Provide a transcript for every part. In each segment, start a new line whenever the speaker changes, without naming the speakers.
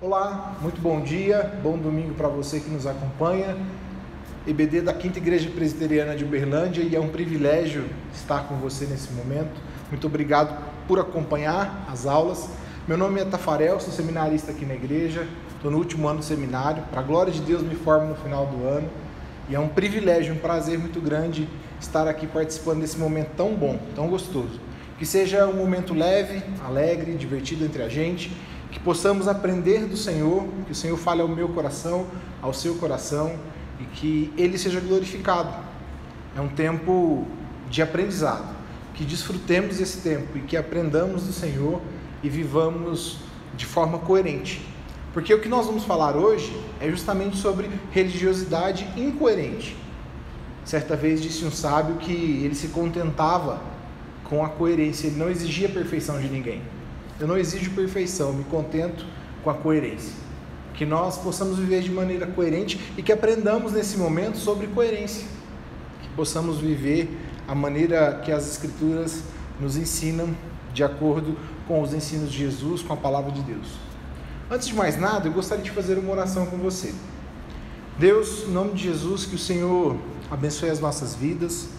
Olá, muito bom dia, bom domingo para você que nos acompanha. EBD da Quinta Igreja Presbiteriana de Uberlândia, e é um privilégio estar com você nesse momento. Muito obrigado por acompanhar as aulas. Meu nome é Tafarel, sou seminarista aqui na igreja, estou no último ano do seminário. Para a glória de Deus, me formo no final do ano e é um privilégio, um prazer muito grande estar aqui participando desse momento tão bom, tão gostoso. Que seja um momento leve, alegre, divertido entre a gente, que possamos aprender do Senhor, que o Senhor fale ao meu coração, ao seu coração, e que Ele seja glorificado. É um tempo de aprendizado, que desfrutemos esse tempo e que aprendamos do Senhor e vivamos de forma coerente. Porque o que nós vamos falar hoje é justamente sobre religiosidade incoerente. Certa vez disse um sábio que ele se contentava com a coerência, ele não exigia perfeição de ninguém. Eu não exijo perfeição, me contento com a coerência. Que nós possamos viver de maneira coerente e que aprendamos nesse momento sobre coerência. Que possamos viver a maneira que as Escrituras nos ensinam, de acordo com os ensinos de Jesus, com a palavra de Deus. Antes de mais nada, eu gostaria de fazer uma oração com você. Deus, em nome de Jesus, que o Senhor abençoe as nossas vidas,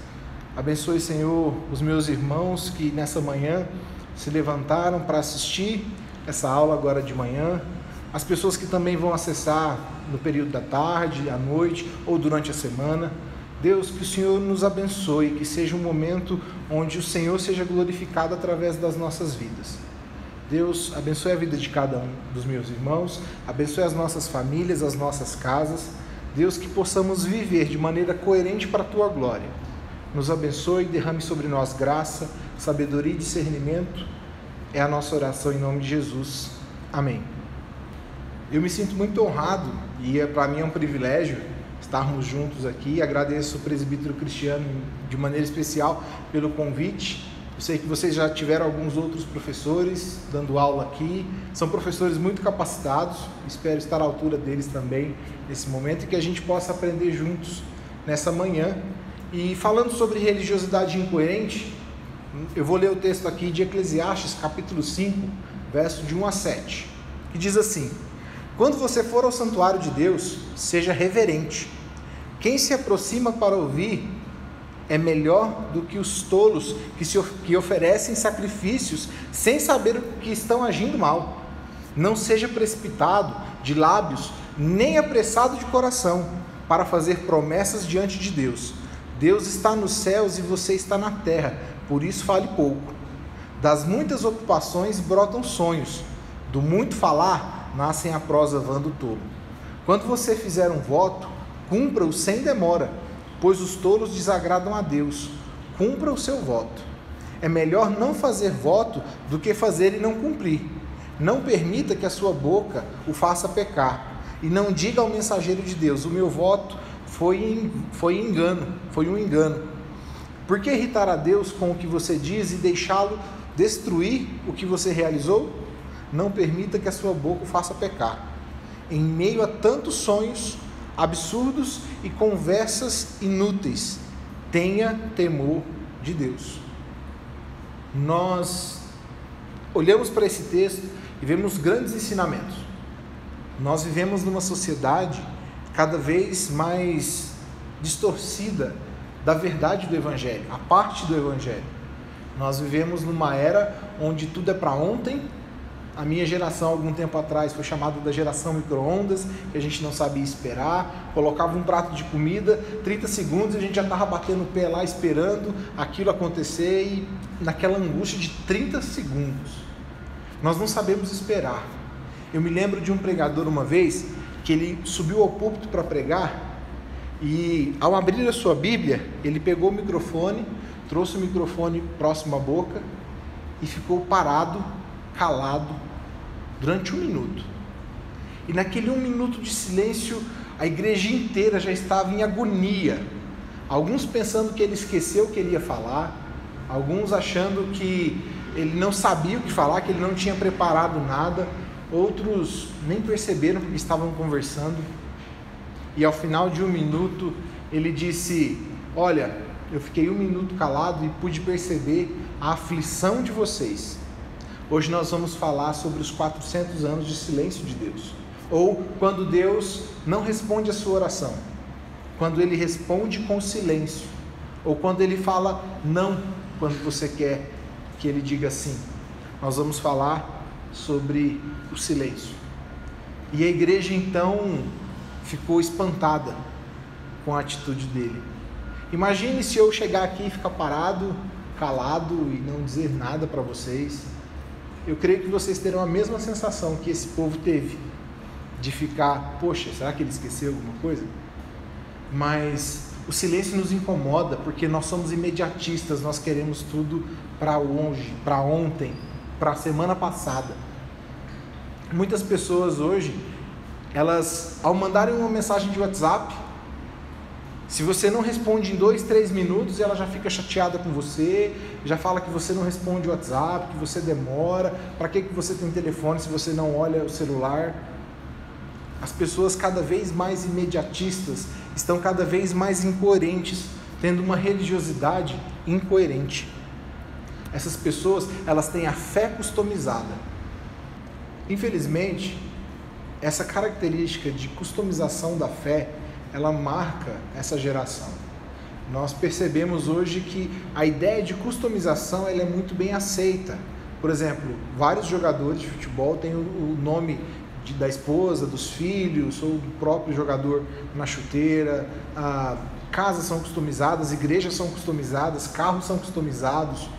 abençoe, Senhor, os meus irmãos que nessa manhã se levantaram para assistir essa aula agora de manhã, as pessoas que também vão acessar no período da tarde, à noite ou durante a semana. Deus, que o Senhor nos abençoe, que seja um momento onde o Senhor seja glorificado através das nossas vidas. Deus, abençoe a vida de cada um dos meus irmãos, abençoe as nossas famílias, as nossas casas. Deus, que possamos viver de maneira coerente para a Tua glória. Nos abençoe, derrame sobre nós graça, sabedoria e discernimento. É a nossa oração em nome de Jesus. Amém. Eu me sinto muito honrado e para mim é um privilégio estarmos juntos aqui. Agradeço o presbítero Cristiano de maneira especial pelo convite. Eu sei que vocês já tiveram alguns outros professores dando aula aqui. São professores muito capacitados. Espero estar à altura deles também nesse momento e que a gente possa aprender juntos nessa manhã. E falando sobre religiosidade incoerente, eu vou ler o texto aqui de Eclesiastes, capítulo 5, verso de 1 a 7, que diz assim: quando você for ao santuário de Deus, seja reverente. Quem se aproxima para ouvir é melhor do que os tolos que oferecem sacrifícios sem saber que estão agindo mal. Não seja precipitado de lábios, nem apressado de coração, para fazer promessas diante de Deus. Deus está nos céus e você está na terra, por isso fale pouco. Das muitas ocupações brotam sonhos, do muito falar nascem a prosa vã do tolo. Quando você fizer um voto, cumpra-o sem demora, pois os tolos desagradam a Deus. Cumpra o seu voto. É melhor não fazer voto do que fazer e não cumprir. Não permita que a sua boca o faça pecar, e não diga ao mensageiro de Deus: o meu voto foi um engano. Por que irritar a Deus com o que você diz e deixá-lo destruir o que você realizou? Não permita que a sua boca o faça pecar. Em meio a tantos sonhos absurdos e conversas inúteis, tenha temor de Deus. Nós olhamos para esse texto e vemos grandes ensinamentos. Nós vivemos numa sociedade cada vez mais distorcida da verdade do Evangelho, a parte do Evangelho. Nós vivemos numa era onde tudo é para ontem. A minha geração, algum tempo atrás, foi chamada da geração micro-ondas, que a gente não sabia esperar. Colocava um prato de comida, 30 segundos, a gente já estava batendo o pé lá, esperando aquilo acontecer, e naquela angústia de 30 segundos. Nós não sabemos esperar. Eu me lembro de um pregador uma vez, que ele subiu ao púlpito para pregar, e ao abrir a sua Bíblia, ele pegou o microfone, trouxe o microfone próximo à boca e ficou parado, calado, durante 1 minuto. E naquele 1 minuto de silêncio, a igreja inteira já estava em agonia. Alguns pensando que ele esqueceu o que ele ia falar, alguns achando que ele não sabia o que falar, que ele não tinha preparado nada, outros nem perceberam porque estavam conversando. E ao final de 1 minuto, ele disse: olha, eu fiquei 1 minuto calado e pude perceber a aflição de vocês. Hoje nós vamos falar sobre os 400 anos de silêncio de Deus, ou quando Deus não responde a sua oração, quando Ele responde com silêncio, ou quando Ele fala não, quando você quer que Ele diga sim. Nós vamos falar sobre o silêncio. E a igreja então ficou espantada com a atitude dele. Imagine se eu chegar aqui e ficar parado, calado e não dizer nada para vocês. Eu creio que vocês terão a mesma sensação que esse povo teve, de ficar, poxa, será que ele esqueceu alguma coisa? Mas o silêncio nos incomoda, porque nós somos imediatistas, nós queremos tudo para hoje, para ontem, para a semana passada. Muitas pessoas hoje, elas, ao mandarem uma mensagem de WhatsApp, se você não responde em 2, 3 minutos, ela já fica chateada com você, já fala que você não responde o WhatsApp, que você demora, para que você tem telefone se você não olha o celular? As pessoas cada vez mais imediatistas estão cada vez mais incoerentes, tendo uma religiosidade incoerente. Essas pessoas, elas têm a fé customizada. Infelizmente, essa característica de customização da fé, ela marca essa geração. Nós percebemos hoje que a ideia de customização ela é muito bem aceita. Por exemplo, vários jogadores de futebol têm o nome da esposa, dos filhos ou do próprio jogador na chuteira. Casas são customizadas, igrejas são customizadas, carros são customizados.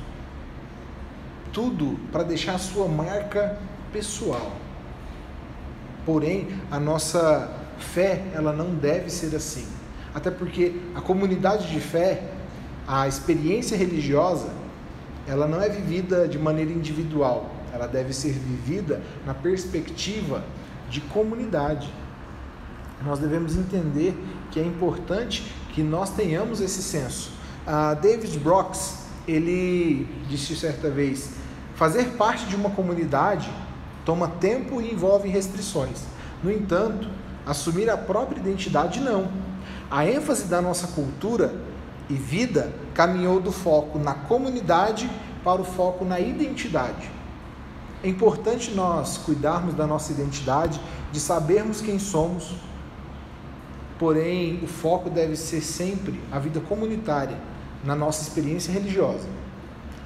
Tudo para deixar a sua marca pessoal. Porém, a nossa fé, ela não deve ser assim. Até porque a comunidade de fé, a experiência religiosa, ela não é vivida de maneira individual. Ela deve ser vivida na perspectiva de comunidade. Nós devemos entender que é importante que nós tenhamos esse senso. David Brooks, ele disse certa vez, fazer parte de uma comunidade toma tempo e envolve restrições. No entanto, assumir a própria identidade não. A ênfase da nossa cultura e vida caminhou do foco na comunidade para o foco na identidade. É importante nós cuidarmos da nossa identidade, de sabermos quem somos, porém o foco deve ser sempre a vida comunitária na nossa experiência religiosa.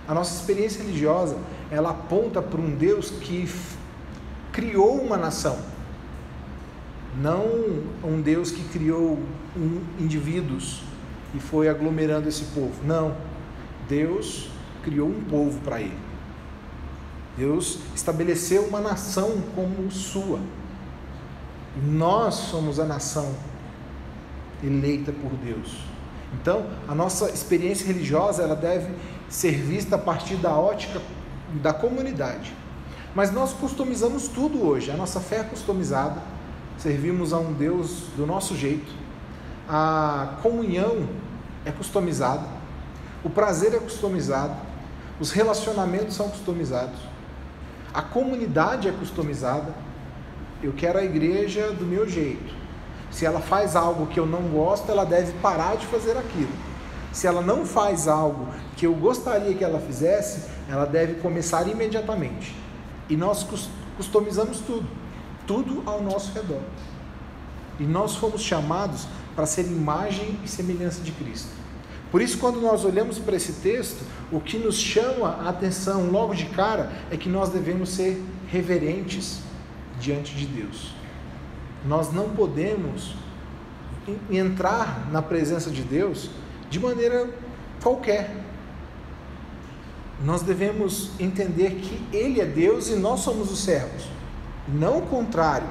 A nossa experiência religiosa, ela aponta para um Deus que criou uma nação, não um Deus que criou indivíduos e foi aglomerando esse povo. Não, Deus criou um povo para ele. Deus estabeleceu uma nação como sua. E nós somos a nação eleita por Deus. Então, a nossa experiência religiosa, ela deve ser vista a partir da ótica da comunidade. Mas nós customizamos tudo hoje. A nossa fé é customizada. Servimos a um Deus do nosso jeito. A comunhão é customizada. O prazer é customizado. Os relacionamentos são customizados. A comunidade é customizada. Eu quero a igreja do meu jeito. Se ela faz algo que eu não gosto, ela deve parar de fazer aquilo. Se ela não faz algo que eu gostaria que ela fizesse, ela deve começar imediatamente. E nós customizamos tudo ao nosso redor. E nós fomos chamados para ser imagem e semelhança de Cristo. Por isso, quando nós olhamos para esse texto, o que nos chama a atenção logo de cara é que nós devemos ser reverentes diante de Deus. Nós não podemos entrar na presença de Deus de maneira qualquer. Nós devemos entender que Ele é Deus e nós somos os servos, não o contrário.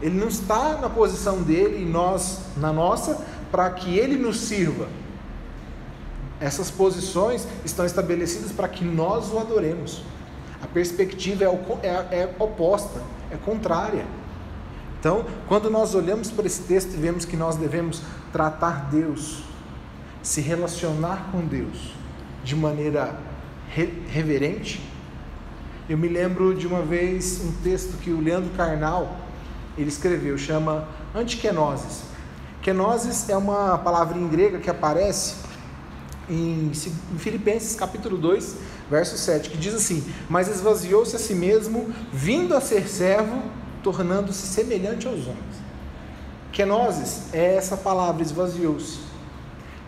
Ele não está na posição dele e nós na nossa para que Ele nos sirva. Essas posições estão estabelecidas para que nós o adoremos. A perspectiva é oposta, é contrária. Então, quando nós olhamos para esse texto e vemos que nós devemos tratar Deus, se relacionar com Deus de maneira reverente, eu me lembro de uma vez um texto que o Leandro Carnal ele escreveu, chama Antikenosis. Kenosis é uma palavra em grega que aparece em Filipenses capítulo 2, verso 7, que diz assim: mas esvaziou-se a si mesmo, vindo a ser servo, tornando-se semelhante aos homens. Kenosis é essa palavra, esvaziou-se.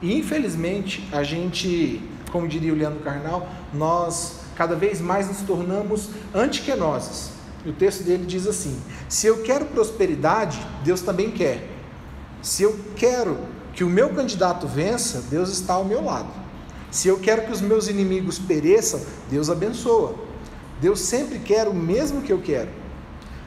E infelizmente, a gente, como diria o Leandro Carnal, nós cada vez mais nos tornamos anti-kenosis. O texto dele diz assim: se eu quero prosperidade, Deus também quer. Se eu quero que o meu candidato vença, Deus está ao meu lado. Se eu quero que os meus inimigos pereçam, Deus abençoa. Deus sempre quer o mesmo que eu quero.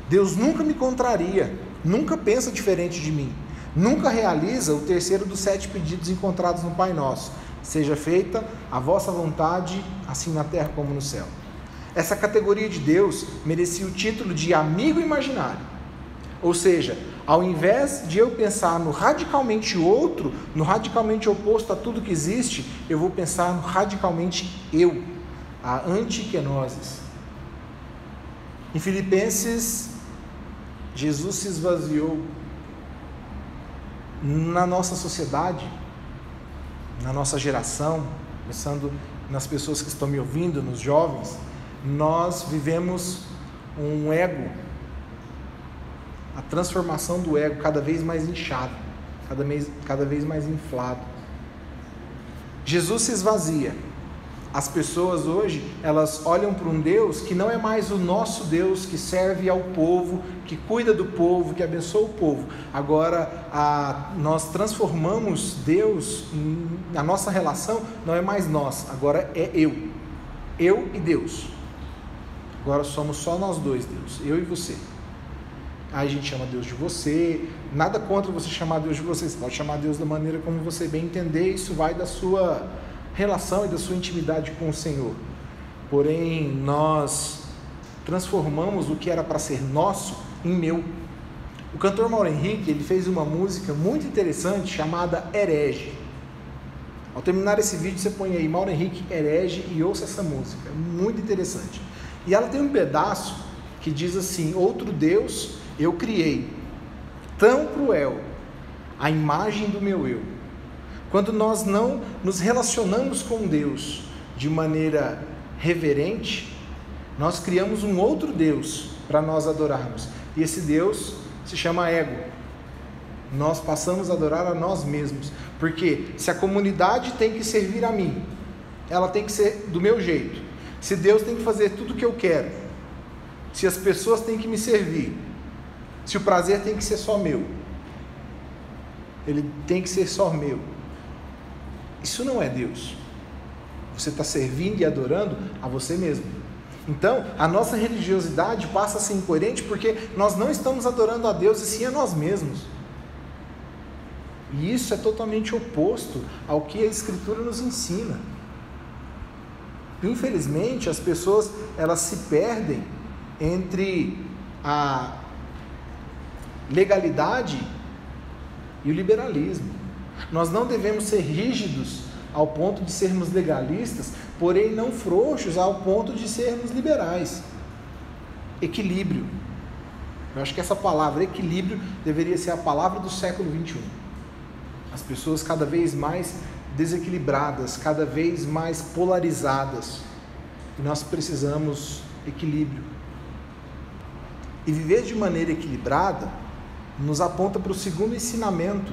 Deus nunca me contraria, nunca pensa diferente de mim, nunca realiza o terceiro dos 7 pedidos encontrados no Pai Nosso: seja feita a vossa vontade, assim na terra como no céu. Essa categoria de Deus merecia o título de amigo imaginário. Ou seja, ao invés de eu pensar no radicalmente outro, no radicalmente oposto a tudo que existe, eu vou pensar no radicalmente eu, a anti-kenosis. Em Filipenses, Jesus se esvaziou. Na nossa sociedade, na nossa geração, pensando nas pessoas que estão me ouvindo, nos jovens, nós vivemos um ego, a transformação do ego cada vez mais inchado, cada vez mais inflado. Jesus se esvazia. As pessoas hoje, elas olham para um Deus que não é mais o nosso Deus, que serve ao povo, que cuida do povo, que abençoa o povo. Agora, nós transformamos Deus, a nossa relação não é mais nós, agora é eu e Deus. Agora somos só nós dois, Deus, eu e você. Aí a gente chama Deus de você, nada contra você chamar Deus de você, você pode chamar Deus da maneira como você bem entender, isso vai da sua relação e da sua intimidade com o Senhor. Porém, nós transformamos o que era para ser nosso em meu. O cantor Mauro Henrique, ele fez uma música muito interessante chamada Herege. Ao terminar esse vídeo, você põe aí Mauro Henrique Herege e ouça essa música, é muito interessante. E ela tem um pedaço que diz assim: outro Deus eu criei, tão cruel, a imagem do meu eu. Quando nós não nos relacionamos com Deus de maneira reverente, nós criamos um outro Deus para nós adorarmos. E esse Deus se chama ego. Nós passamos a adorar a nós mesmos. Porque se a comunidade tem que servir a mim, ela tem que ser do meu jeito. Se Deus tem que fazer tudo o que eu quero, se as pessoas têm que me servir, se o prazer tem que ser só meu, ele tem que ser só meu, isso não é Deus. Você está servindo e adorando a você mesmo. Então, a nossa religiosidade passa a ser incoerente porque nós não estamos adorando a Deus e sim a nós mesmos. E isso é totalmente oposto ao que a Escritura nos ensina. Infelizmente, as pessoas, elas se perdem entre a legalidade e o liberalismo. Nós não devemos ser rígidos ao ponto de sermos legalistas, porém não frouxos ao ponto de sermos liberais. Equilíbrio. Eu acho que essa palavra equilíbrio deveria ser a palavra do século XXI. As pessoas cada vez mais desequilibradas, cada vez mais polarizadas. E nós precisamos equilíbrio. E viver de maneira equilibrada nos aponta para o segundo ensinamento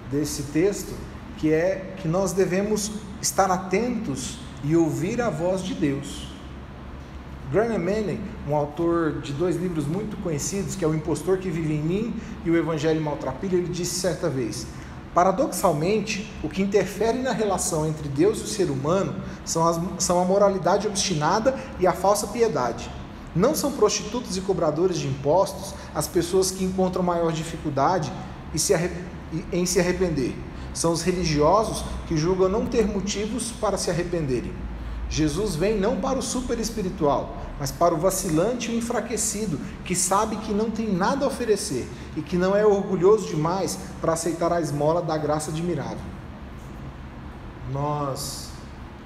desse texto, que é que nós devemos estar atentos e ouvir a voz de Deus. Graham Manning, um autor de 2 livros muito conhecidos, que é O Impostor que Vive em Mim e O Evangelho Maltrapilho, ele disse certa vez: paradoxalmente, o que interfere na relação entre Deus e o ser humano são a moralidade obstinada e a falsa piedade. Não são prostitutos e cobradores de impostos as pessoas que encontram maior dificuldade em se arrepender. São os religiosos que julgam não ter motivos para se arrependerem. Jesus vem não para o super espiritual, mas para o vacilante e o enfraquecido, que sabe que não tem nada a oferecer e que não é orgulhoso demais para aceitar a esmola da graça admirável. Nós,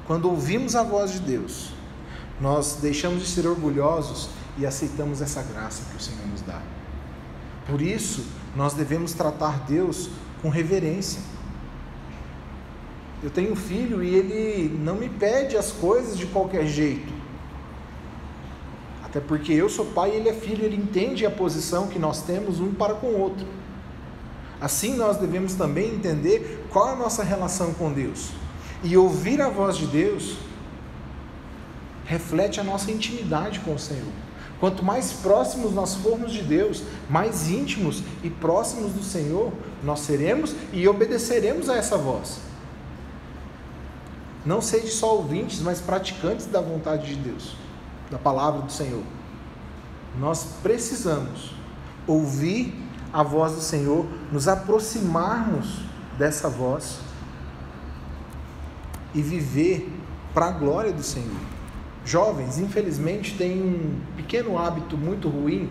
quando ouvimos a voz de Deus, nós deixamos de ser orgulhosos e aceitamos essa graça que o Senhor nos dá. Por isso, nós devemos tratar Deus com reverência. Eu tenho um filho e ele não me pede as coisas de qualquer jeito. Até porque eu sou pai e ele é filho, ele entende a posição que nós temos um para com o outro. Assim nós devemos também entender qual é a nossa relação com Deus. E ouvir a voz de Deus reflete a nossa intimidade com o Senhor. Quanto mais próximos nós formos de Deus, mais íntimos e próximos do Senhor nós seremos e obedeceremos a essa voz. Não sede só ouvintes, mas praticantes da vontade de Deus, da palavra do Senhor. Nós precisamos ouvir a voz do Senhor, nos aproximarmos dessa voz e viver para a glória do Senhor. Jovens, infelizmente, têm um pequeno hábito muito ruim,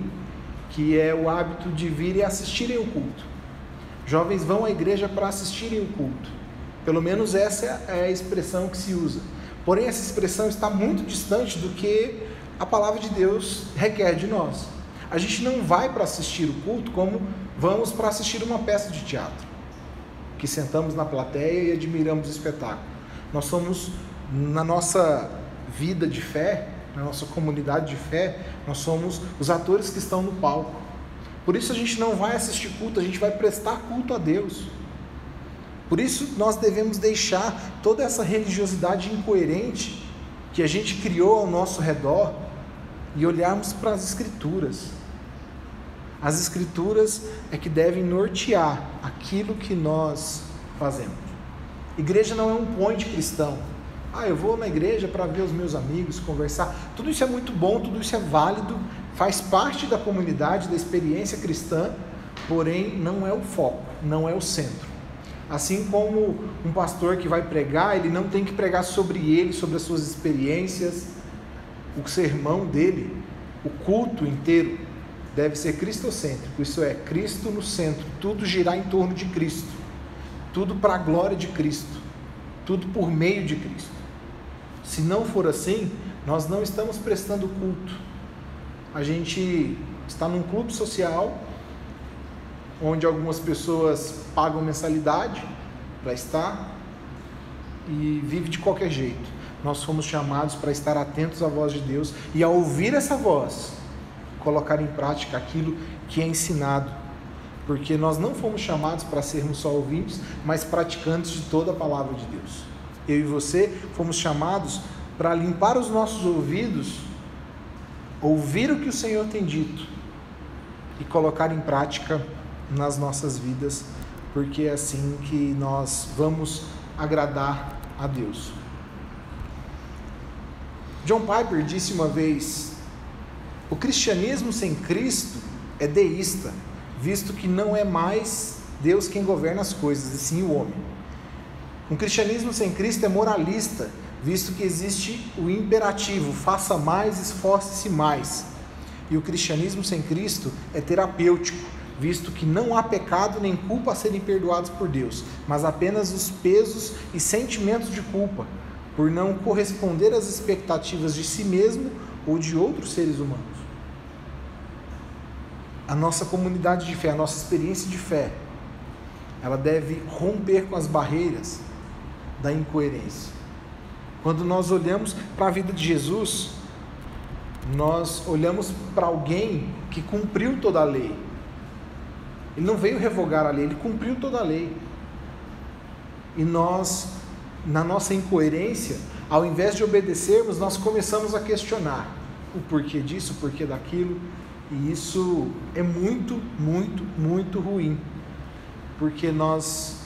que é o hábito de vir e assistirem o culto. Jovens vão à igreja para assistirem o culto. Pelo menos essa é a expressão que se usa. Porém, essa expressão está muito distante do que a palavra de Deus requer de nós. A gente não vai para assistir o culto como vamos para assistir uma peça de teatro, que sentamos na plateia e admiramos o espetáculo. Nós somos, na nossa vida de fé, na nossa comunidade de fé, nós somos os atores que estão no palco. Por isso a gente não vai assistir culto, a gente vai prestar culto a Deus. Por isso nós devemos deixar toda essa religiosidade incoerente que a gente criou ao nosso redor e olharmos para as Escrituras. As Escrituras é que devem nortear aquilo que nós fazemos. Igreja não é um point cristão. Eu vou na igreja para ver os meus amigos, conversar. Tudo isso é muito bom, tudo isso é válido, faz parte da comunidade, da experiência cristã, porém não é o foco, não é o centro. Assim como um pastor que vai pregar, ele não tem que pregar sobre ele, sobre as suas experiências. O sermão dele, o culto inteiro, deve ser cristocêntrico, isso é, Cristo no centro, tudo girar em torno de Cristo, tudo para a glória de Cristo, tudo por meio de Cristo. Se não for assim, nós não estamos prestando culto. A gente está num clube social, onde algumas pessoas pagam mensalidade para estar e vive de qualquer jeito. Nós fomos chamados para estar atentos à voz de Deus e, ao ouvir essa voz, colocar em prática aquilo que é ensinado, porque nós não fomos chamados para sermos só ouvintes, mas praticantes de toda a palavra de Deus. Eu e você fomos chamados para limpar os nossos ouvidos, ouvir o que o Senhor tem dito e colocar em prática nas nossas vidas, porque é assim que nós vamos agradar a Deus. John Piper disse uma vez: o cristianismo sem Cristo é deísta, visto que não é mais Deus quem governa as coisas, e sim o homem. Um cristianismo sem Cristo é moralista, visto que existe o imperativo, faça mais, esforce-se mais. E o cristianismo sem Cristo é terapêutico, visto que não há pecado nem culpa a serem perdoados por Deus, mas apenas os pesos e sentimentos de culpa, por não corresponder às expectativas de si mesmo ou de outros seres humanos. A nossa comunidade de fé, a nossa experiência de fé, ela deve romper com as barreiras da incoerência. Quando nós olhamos para a vida de Jesus, nós olhamos para alguém que cumpriu toda a lei. Ele não veio revogar a lei, ele cumpriu toda a lei. E nós, na nossa incoerência, ao invés de obedecermos, nós começamos a questionar o porquê disso, o porquê daquilo. E isso é muito, muito, muito ruim, porque nós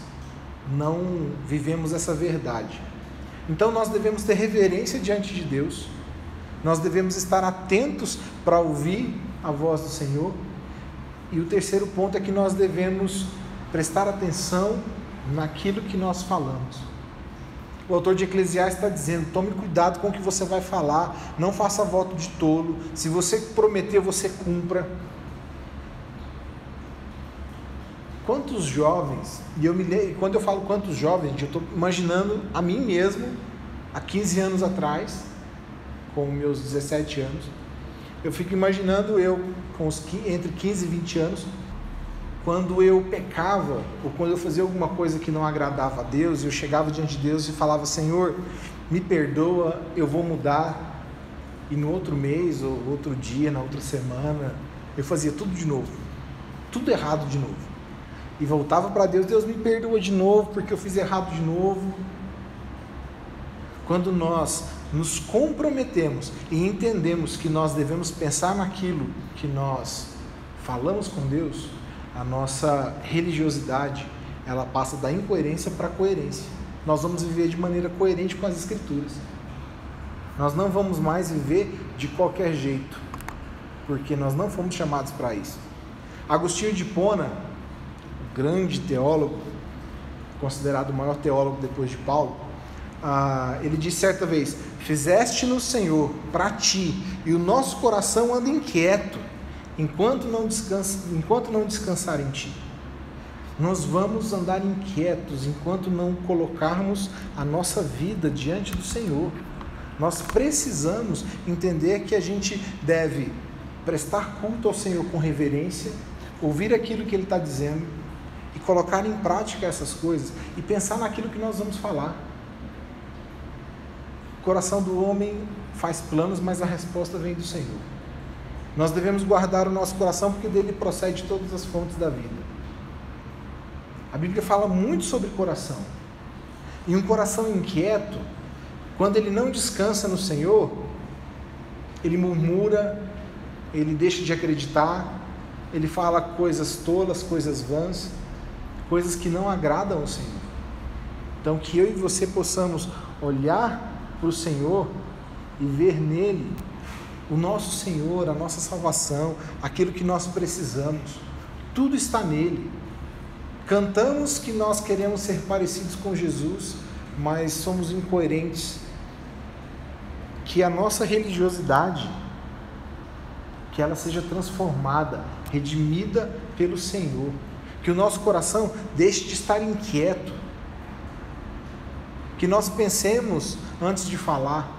não vivemos essa verdade. Então nós devemos ter reverência diante de Deus, nós devemos estar atentos para ouvir a voz do Senhor. E o terceiro ponto é que nós devemos prestar atenção naquilo que nós falamos. O autor de Eclesiastes está dizendo: tome cuidado com o que você vai falar, não faça voto de tolo, se você prometeu, você cumpra. Quantos jovens, quando eu falo quantos jovens, eu estou imaginando a mim mesmo, há 15 anos atrás, com meus 17 anos, eu fico imaginando eu, entre 15 e 20 anos, quando eu pecava, ou quando eu fazia alguma coisa que não agradava a Deus, eu chegava diante de Deus e falava: Senhor, me perdoa, eu vou mudar. E no outro mês, ou outro dia, na outra semana, eu fazia tudo de novo, tudo errado de novo. E voltava para Deus: Deus, me perdoa de novo, porque eu fiz errado de novo. Quando nós nos comprometemos e entendemos que nós devemos pensar naquilo que nós falamos com Deus, a nossa religiosidade, ela passa da incoerência para a coerência. Nós vamos viver de maneira coerente com as Escrituras. Nós não vamos mais viver de qualquer jeito, porque nós não fomos chamados para isso. Agostinho de Hipona, grande teólogo, considerado o maior teólogo depois de Paulo, ele disse certa vez: fizeste-nos, Senhor, para ti, e o nosso coração anda inquieto, enquanto não descansar em ti. Nós vamos andar inquietos enquanto não colocarmos a nossa vida diante do Senhor. Nós precisamos entender que a gente deve prestar culto ao Senhor com reverência, ouvir aquilo que Ele está dizendo e colocar em prática essas coisas e pensar naquilo que nós vamos falar. O coração do homem faz planos, mas a resposta vem do Senhor. Nós devemos guardar o nosso coração, porque dele procede todas as fontes da vida. A Bíblia fala muito sobre coração. E um coração inquieto, quando ele não descansa no Senhor, ele murmura, ele deixa de acreditar, ele fala coisas tolas, coisas vãs, coisas que não agradam ao Senhor. Então, que eu e você possamos olhar para o Senhor e ver nele o nosso Senhor, a nossa salvação, aquilo que nós precisamos. Tudo está nele. Cantamos que nós queremos ser parecidos com Jesus, mas somos incoerentes. Que a nossa religiosidade, que ela seja transformada, redimida pelo Senhor. Que o nosso coração deixe de estar inquieto. Que nós pensemos antes de falar.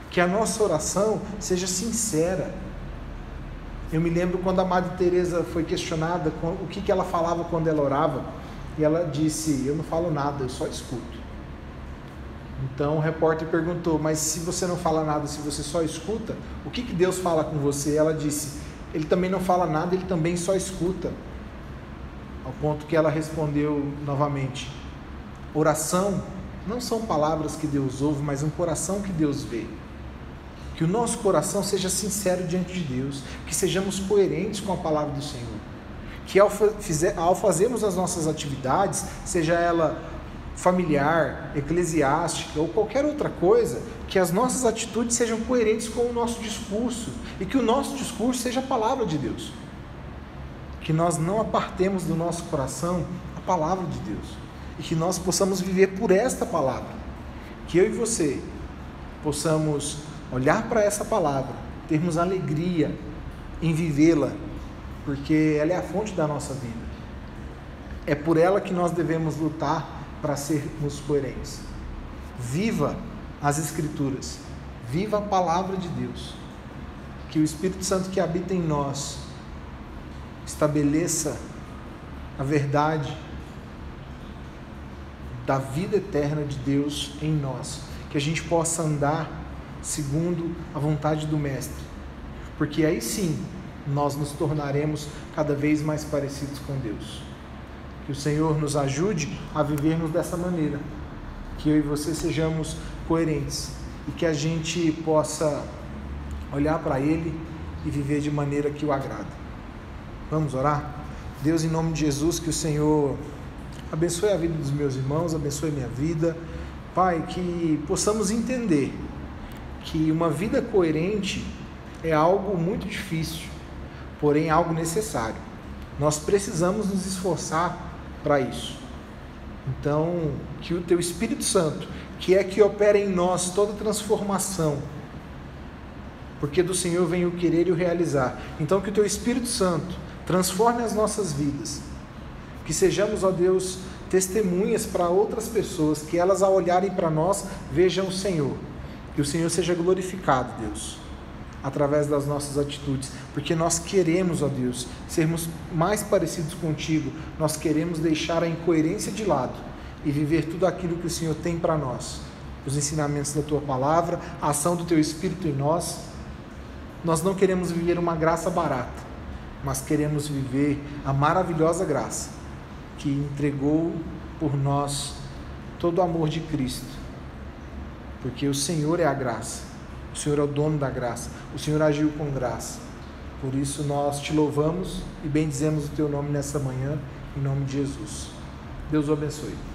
Que a nossa oração seja sincera. Eu me lembro quando a Madre Teresa foi questionada o que ela falava quando ela orava, e ela disse: eu não falo nada, eu só escuto. Então o repórter perguntou: mas se você não fala nada, se você só escuta, o que Deus fala com você? Ela disse: Ele também não fala nada, Ele também só escuta. Ao ponto que ela respondeu novamente: oração não são palavras que Deus ouve, mas um coração que Deus vê. Que o nosso coração seja sincero diante de Deus, que sejamos coerentes com a palavra do Senhor, que ao fazermos as nossas atividades, seja ela familiar, eclesiástica ou qualquer outra coisa, que as nossas atitudes sejam coerentes com o nosso discurso, e que o nosso discurso seja a palavra de Deus, que nós não apartemos do nosso coração a palavra de Deus, e que nós possamos viver por esta palavra, que eu e você possamos olhar para essa palavra, termos alegria em vivê-la, porque ela é a fonte da nossa vida. É por ela que nós devemos lutar para sermos coerentes. Viva as Escrituras, viva a palavra de Deus, que o Espírito Santo que habita em nós estabeleça a verdade da vida eterna de Deus em nós, que a gente possa andar segundo a vontade do Mestre, porque aí sim nós nos tornaremos cada vez mais parecidos com Deus. Que o Senhor nos ajude a vivermos dessa maneira, que eu e você sejamos coerentes e que a gente possa olhar para Ele e viver de maneira que o agrada. Vamos orar? Deus, em nome de Jesus, que o Senhor abençoe a vida dos meus irmãos, abençoe minha vida. Pai, que possamos entender que uma vida coerente é algo muito difícil, porém algo necessário. Nós precisamos nos esforçar para isso. Então, que o Teu Espírito Santo, que é que opera em nós toda transformação, porque do Senhor vem o querer e o realizar. Então, que o Teu Espírito Santo transforme as nossas vidas, que sejamos, ó Deus, testemunhas para outras pessoas, que elas ao olharem para nós vejam o Senhor. Que o Senhor seja glorificado, Deus. através das nossas atitudes, porque nós queremos, ó Deus, sermos mais parecidos contigo, nós queremos deixar a incoerência de lado e viver tudo aquilo que o Senhor tem para nós, os ensinamentos da Tua Palavra, a ação do Teu Espírito em nós. Nós não queremos viver uma graça barata, mas queremos viver a maravilhosa graça que entregou por nós todo o amor de Cristo, porque o Senhor é a graça, o Senhor é o dono da graça, o Senhor agiu com graça. Por isso nós Te louvamos e bendizemos o Teu nome nessa manhã, em nome de Jesus. Deus o abençoe.